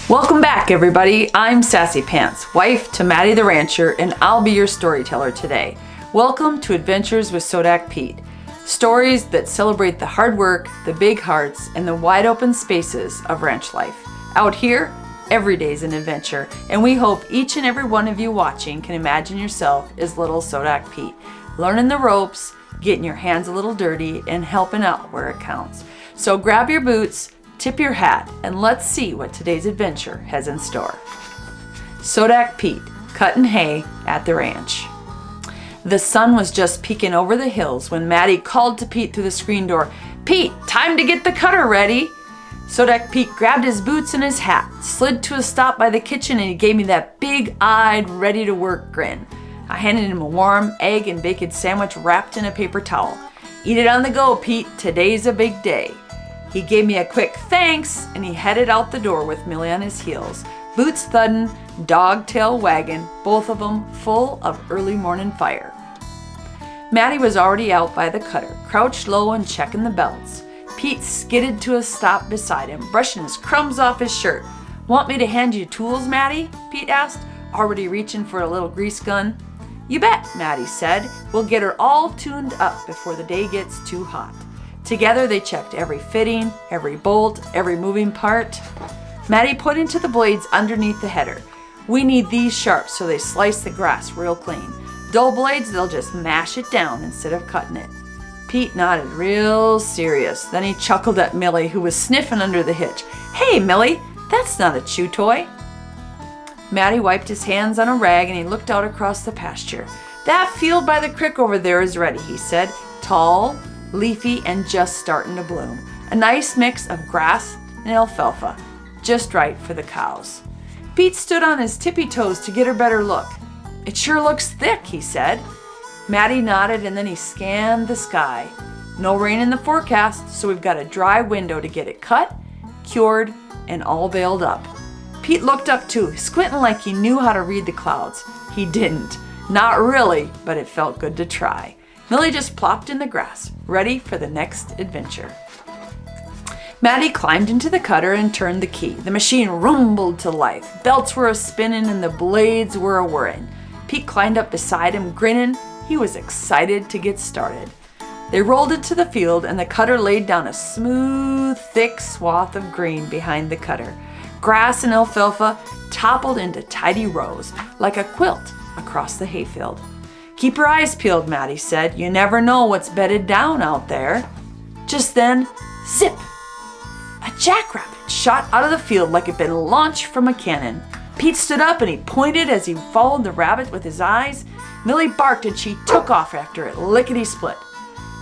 Welcome back, everybody. I'm Sassy Pants, wife to Matty the rancher, and I'll be your storyteller today. Welcome to Adventures with Sodak Pete. Stories that celebrate the hard work, the big hearts, and the wide open spaces of ranch life. Out here, every day's an adventure, and we hope each and every one of you watching can imagine yourself as little Sodak Pete, learning the ropes, getting your hands a little dirty, and helping out where it counts. So grab your boots, tip your hat, and let's see what today's adventure has in store. Sodak Pete, cutting hay at the ranch. The sun was just peeking over the hills when Matty called to Pete through the screen door, "Pete, time to get the cutter ready." Sodak Pete grabbed his boots and his hat, slid to a stop by the kitchen, and he gave me that big-eyed, ready-to-work grin. I handed him a warm egg and bacon sandwich wrapped in a paper towel. "Eat it on the go, Pete. Today's a big day." He gave me a quick thanks, and he headed out the door with Millie on his heels, boots thudding, dog tail wagging, both of them full of early morning fire. Matty was already out by the cutter, crouched low and checking the belts. Pete skidded to a stop beside him, brushing his crumbs off his shirt. "Want me to hand you tools, Matty?" Pete asked, already reaching for a little grease gun. "You bet," Matty said. "We'll get her all tuned up before the day gets too hot." Together they checked every fitting, every bolt, every moving part. Matty put into the blades underneath the header. "We need these sharp so they slice the grass real clean. Dull blades, they'll just mash it down instead of cutting it." Pete nodded real serious. Then he chuckled at Millie, who was sniffing under the hitch. "Hey, Millie, that's not a chew toy." Matty wiped his hands on a rag and he looked out across the pasture. "That field by the creek over there is ready," he said. "Tall, leafy, and just starting to bloom. A nice mix of grass and alfalfa, just right for the cows." Pete stood on his tippy toes to get a better look. "It sure looks thick," he said. Matty nodded and then he scanned the sky. No rain in the forecast, so we've got a dry window to get it cut, cured, and all baled up. Pete looked up too, squinting like he knew how to read the clouds. He didn't. Not really, but it felt good to try. Millie just plopped in the grass, ready for the next adventure. Matty climbed into the cutter and turned the key. The machine rumbled to life. Belts were a-spinning and the blades were a-whirring. Pete climbed up beside him, grinning. He was excited to get started. They rolled it to the field and the cutter laid down a smooth, thick swath of green behind the cutter. Grass and alfalfa toppled into tidy rows, like a quilt across the hayfield. "Keep your eyes peeled," Matty said. "You never know what's bedded down out there." Just then, zip! A jackrabbit shot out of the field like it'd been launched from a cannon. Pete stood up and he pointed as he followed the rabbit with his eyes. Millie barked and she took off after it, lickety-split.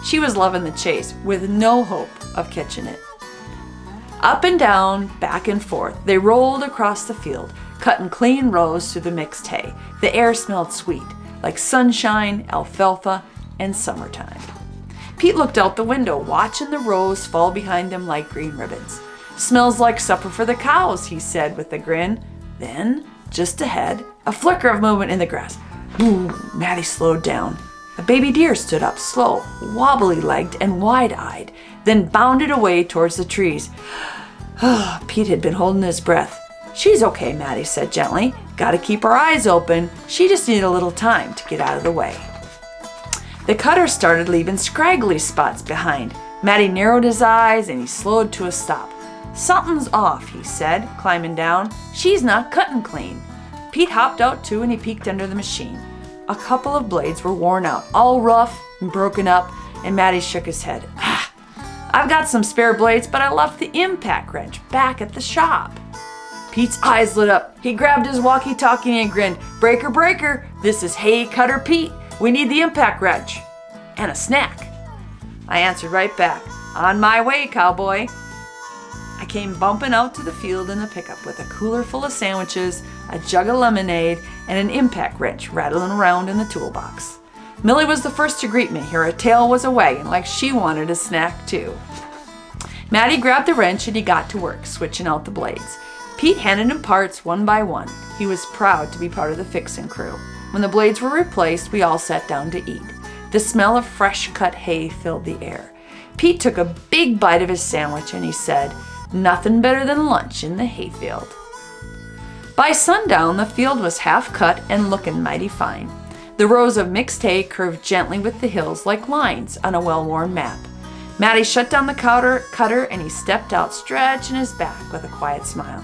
She was loving the chase, with no hope of catching it. Up and down, back and forth, they rolled across the field, cutting clean rows through the mixed hay. The air smelled sweet, like sunshine, alfalfa, and summertime. Pete looked out the window, watching the rows fall behind them like green ribbons. "Smells like supper for the cows," he said with a grin. Then, just ahead, a flicker of movement in the grass. Boom! Matty slowed down. A baby deer stood up, slow, wobbly-legged, and wide-eyed, then bounded away towards the trees. Pete had been holding his breath. "She's okay," Matty said gently. "Gotta keep her eyes open. She just needed a little time to get out of the way." The cutter started leaving scraggly spots behind. Matty narrowed his eyes and he slowed to a stop. "Something's off," he said, climbing down. "She's not cutting clean." Pete hopped out too and he peeked under the machine. A couple of blades were worn out, all rough and broken up, and Matty shook his head. "I've got some spare blades, but I left the impact wrench back at the shop." Pete's eyes lit up. He grabbed his walkie-talkie and grinned. "Breaker, breaker, this is Hay Cutter Pete. We need the impact wrench. And a snack." I answered right back, "On my way, cowboy." I came bumping out to the field in the pickup with a cooler full of sandwiches, a jug of lemonade, and an impact wrench rattling around in the toolbox. Millie was the first to greet me. Her tail was a-wagging like she wanted a snack too. Matty grabbed the wrench and he got to work, switching out the blades. Pete handed him parts one by one. He was proud to be part of the fixing crew. When the blades were replaced, we all sat down to eat. The smell of fresh cut hay filled the air. Pete took a big bite of his sandwich and he said, "Nothing better than lunch in the hayfield." By sundown, the field was half cut and looking mighty fine. The rows of mixed hay curved gently with the hills like lines on a well-worn map. Matty shut down the cutter and he stepped out, stretching his back with a quiet smile.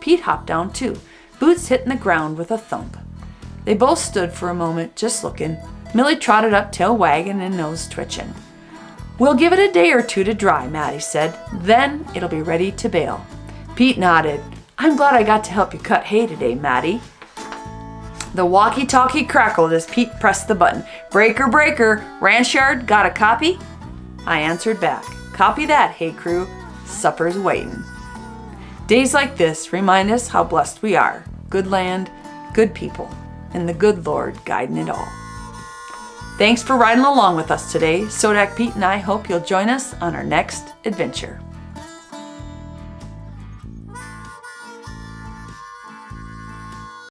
Pete hopped down too, boots hitting the ground with a thump. They both stood for a moment, just looking. Millie trotted up, tail wagging and nose twitching. "We'll give it a day or two to dry," Matty said. "Then it'll be ready to bale." Pete nodded. "I'm glad I got to help you cut hay today, Matty." The walkie-talkie crackled as Pete pressed the button. "Breaker, breaker, ranch yard, got a copy?" I answered back. "Copy that, hay crew. Supper's waiting." Days like this remind us how blessed we are. Good land, good people, and the good Lord guiding it all. Thanks for riding along with us today. Sodak Pete and I hope you'll join us on our next adventure.